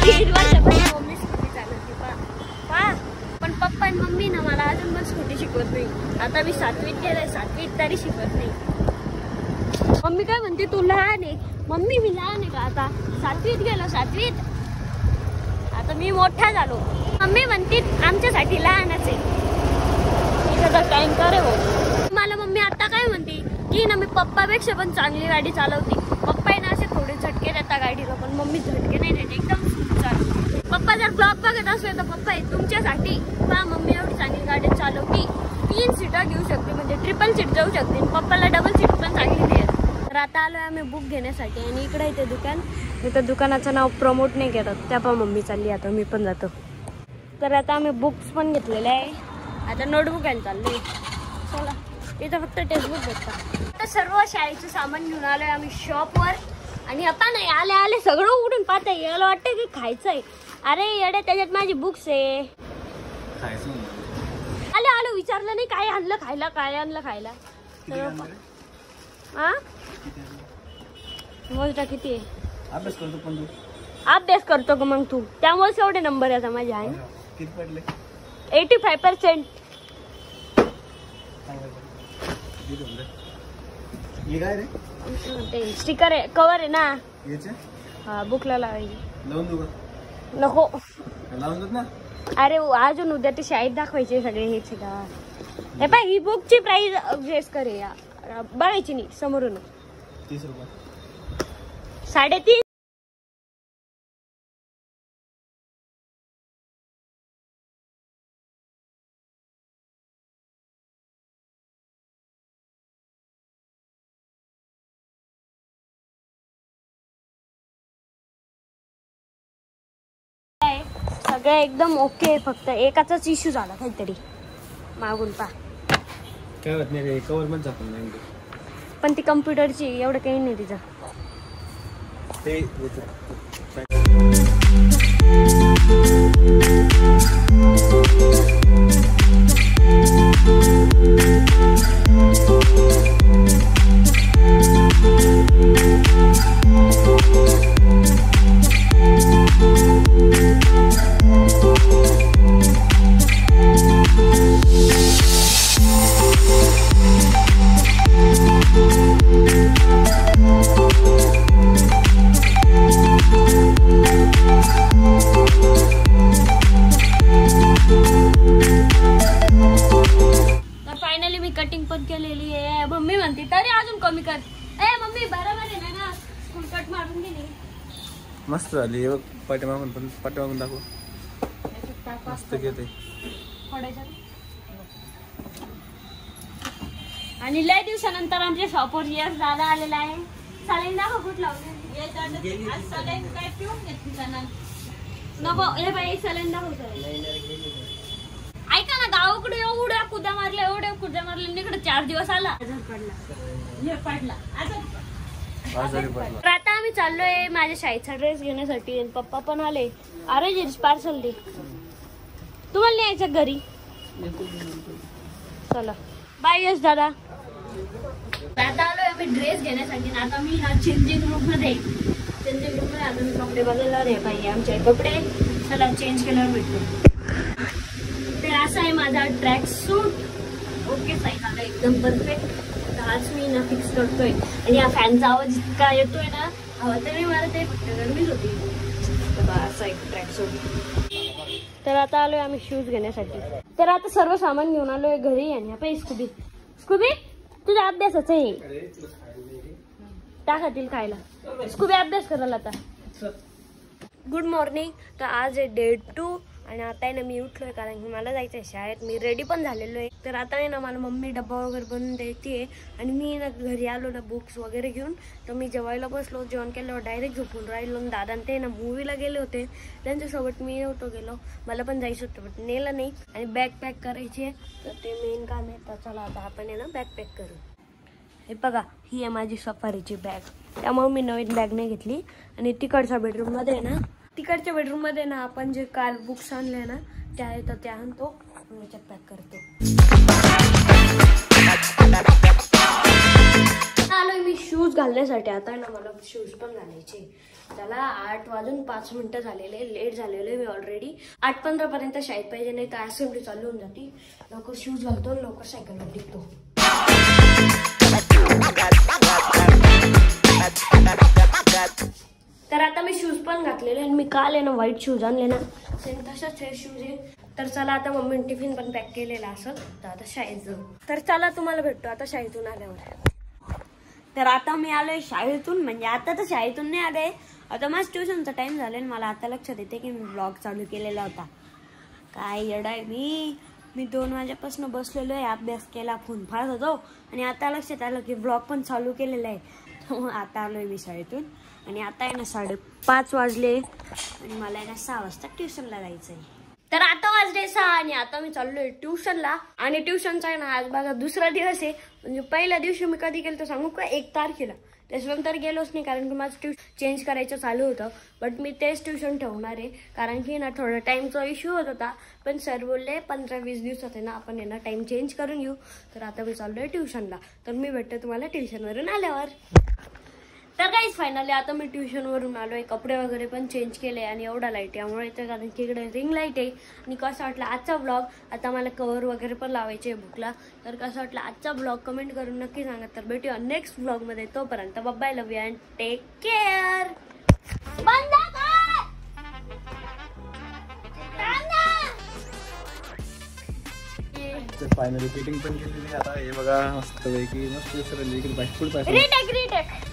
दीड वर्षापासून mummy scooty चालवते पा पण पप्पा आणि मम्मी ना मला अजून पण स्कूटी शिकवत नाही. आता मी 7वीत गेले, 7वीत तरी शिकवत नाही. मम्मी काय म्हणते तू लहान आहे. मम्मी मी लहान आहे का आता? 7वीत गेलो, 7वीत. आता मी मोठा झालो. मम्मी म्हणते आमच्यासाठी लहानच आहे. टाइम करे हो. मला मम्मी आता काय म्हणते की ना मी पप्पापेक्षा पण चांगली गाडी चालवते. पप्पा आहे ना असे थोडे झटके देतात गाडीला, पण मम्मी झटके नाही देते, एकदम स्मूथ चालवते. पप्पा जर ब्लॉग बघत असेल तर पप्पा आहे तुमच्यासाठी. पहा मम्मी एवढी चांगली गाडी चालवते. 3 सीटर घेऊ शकते, म्हणजे ट्रिपल सीट जाऊ शकते. पप्पाला डबल सीट पण चांगली नाही. तर आता आलोय आम्ही बुक घेण्यासाठी आणि इकडे इथे दुकान. तर दुकानाचं नाव प्रमोट नाही करत. त्या पण मम्मी चालली, आता मी पण जातो. तर आता आम्ही बुक्स पण घेतलेले आहे. आता नोटबुक घ्यायला चाललोय. चला इथं फक्त टेक्स्टबुक भेटतात. आता सर्व शाळेचं सामान घेऊन आलोय आम्ही शॉपवर. आणि आता नाही आले आले सगळं उघडून पाहताय. याला वाटतं की खायचंय. अरे येडे त्याच्यात माझी बुक्स आहे. आलो आलो विचारलं नाही काय आणलं खायला, काय आणलं खायला. हा मोजटा किती आहे? अभ्यास करतो का मग तू? त्यामुळेच एवढे नंबर येतात माझे. आहे 85%. ते स्टिकर आहे, कवर आहे ना. हा बुकला लावायची. नको अरे अजून उद्या ते शाळेत दाखवायचे सगळे. हेच का हे पाय ही बुकची प्राइस गेस करे बघायची नाही समोरून. 30 रुपये. 3.5. सगळं एकदम ओके. फक्त एकाचाच इश्यू झाला काहीतरी मागून पा. काय होत नाही रे, कवर पण जात नाही. पण ती कम्प्युटरची एवढं काही नाही तिचं. ते कटिंग पण केलेली आहे. मम्मी म्हणते तरी अजून कमी कर. ए मम्मी बरोबर आहे ना, फुल कट मारून गेली. मस्त झाली. पाठीमागून पण पाठीमागून दाखव. मस्त घेते. आणि लय दिवसानंतर आमच्या शॉपवर यश दादा आलेला आहे. सलाईन दाखव कुठं लावली. सलाईन काय पिऊन घेतली त्यांना नको. हे बाई सलाईन दाखव. ऐका ना गावाकडे एवढ्या कुद्या मारल्या, एवढ्या कुद्या मारल्या. इकडे 4 दिवस आला पडला. तर आता आम्ही चाललोय माझ्या शाळेचा ड्रेस घेण्यासाठी. पप्पा पण आले. अरे जीन्स पार्सल दे. तुम्हाला नाही यायचं घरी? चला बाय यश दादा. आता आलोय आम्ही ड्रेस घेण्यासाठी. आता मी ना चेंजिंग रूम मध्ये आता मी कपडे बदलणार आहे. पाहिजे आमचे कपडे. चला चेंज केल्यावर भेटतो. तर असा आहे माझा ट्रॅक सूट. ओके साईज आला एकदम परफेक्ट. आज मी ना फिक्स करतोय. आणि या फॅनचा आवाज इतका येतोय ना, हवा तरी मला ते गरमीच होती. असा एक ट्रॅक सूट. तर आता आलोय आम्ही शूज घेण्यासाठी. तर आता सर्व सामान घेऊन आलोय घरी. आणि आपण स्कूबी स्कूबी तुझा अभ्यासाचं आहे. टाकातील खायला. स्कूबी अभ्यास करायला आता. Good morning. तर आज आहे डे 2 आणि आता आहे ना मी उठलोय कारण की मला जायचं आहे शाळेत. मी रेडी पण झालेलो आहे. तर आता आहे ना मला मम्मी डब्बा वगैरे बनवून द्यायची आहे. आणि मी ना घरी आलो ना बुक्स वगैरे घेऊन. तर मी जेवायला बसलो. जेवण केल्यावर डायरेक्ट झोपून राहिलो. दादा ते ना मूवीला गेले होते, त्यांच्यासोबत मी नव्हतो गेलो. मला पण जायचं होतं पण नेलं नाही. आणि बॅग पॅक करायची आहे, तर ते मेन काम आहे. तर चला आता आपण आहे ना बॅग पॅक करू. हे बघा ही आहे माझी सफारीची बॅग. त्यामुळे मी नवीन बॅग नाही घेतली. आणि तिकडच्या बेडरूममध्ये आहे ना, तिकडच्या बेडरूममध्ये ना आपण जे काल बुक्स आणले ना ते आहे, तर ते आणतो याच्यात पॅक करतो. आलोय मी शूज घालण्यासाठी. आता ना मला शूज पण घालायचे. त्याला 8:05 झालेले, लेट झालेले मी ऑलरेडी. 8:15 पर्यंत शाळेत पाहिजे, नाही तर असेंब्ली चालू होऊन जाते. लवकर शूज घालतो, लवकर सायकलवर निघतो. तर आता मी शूज पण घातलेले आणि मी काल आहे ना व्हाईट शूज आणले ना, सेम तशाच हे शूज आहे. तर चला आता मम्मीने टिफिन पण पॅक केलेला असं, तर आता शाळेत जाऊ. तर चला तुम्हाला भेटतो आता शाळेतून आल्यावर. तर आता मी आलोय शाळेतून, म्हणजे आता तर शाळेतून नाही आले, आता माझं ट्युशनचा टाइम झाला. मला आता लक्षात येते की मी ब्लॉग चालू केलेला होता. काय येडाय मी 2 वाजेपासून बसलेलो आहे, अभ्यास केला, फोन पाहत होतो आणि आता लक्षात आलं की ब्लॉग पण चालू केलेला आहे. आता आलोय मी शाळेतून आणि आता आहे ना 5:30 वाजले आणि मला आहे ना 6 वाजता ट्युशनला जायचंय. तर आता वाजले 6 आणि आता मी चाललोय ट्युशनला. आणि ट्युशनचा आहे ना आज बघा दुसरा दिवस आहे. म्हणजे पहिल्या दिवशी मी कधी गेलो तर सांगू का, 1 तारखेला. त्याच्यानंतर गेलोच नाही कारण की माझं ट्युशन चेंज करायचं चालू होतं. बट मी तेच ट्युशन ठेवणार आहे कारण की ना थोडा टाइमचा इश्यू होत होता. पण सर बोलले 15-20 दिवसात आहे ना आपण आहे ना टाइम चेंज करून घेऊ. तर आता मी चाललोय ट्युशनला. तर मी भेटते तुम्हाला ट्युशनवरून आल्यावर. तर काहीच फायनली आता मी ट्युशनवरून आलोय, कपडे वगैरे पण चेंज केले आणि एवढा लाईट यामुळे तर कारण की इकडे रिंग लाईट आहे. आणि कसं वाटलं आजचा ब्लॉग. आता मला कव्हर वगैरे पण लावायचे बुकला. तर कसं वाटलं आजचा ब्लॉग कमेंट करून नक्की सांगा. तर भेटूया नेक्स्ट ब्लॉगमध्ये. तोपर्यंत bye, love you and take care. Finally fitting पण केलेली. आता हे बघा मस्त पैकी मस्त विसरली. रिटेक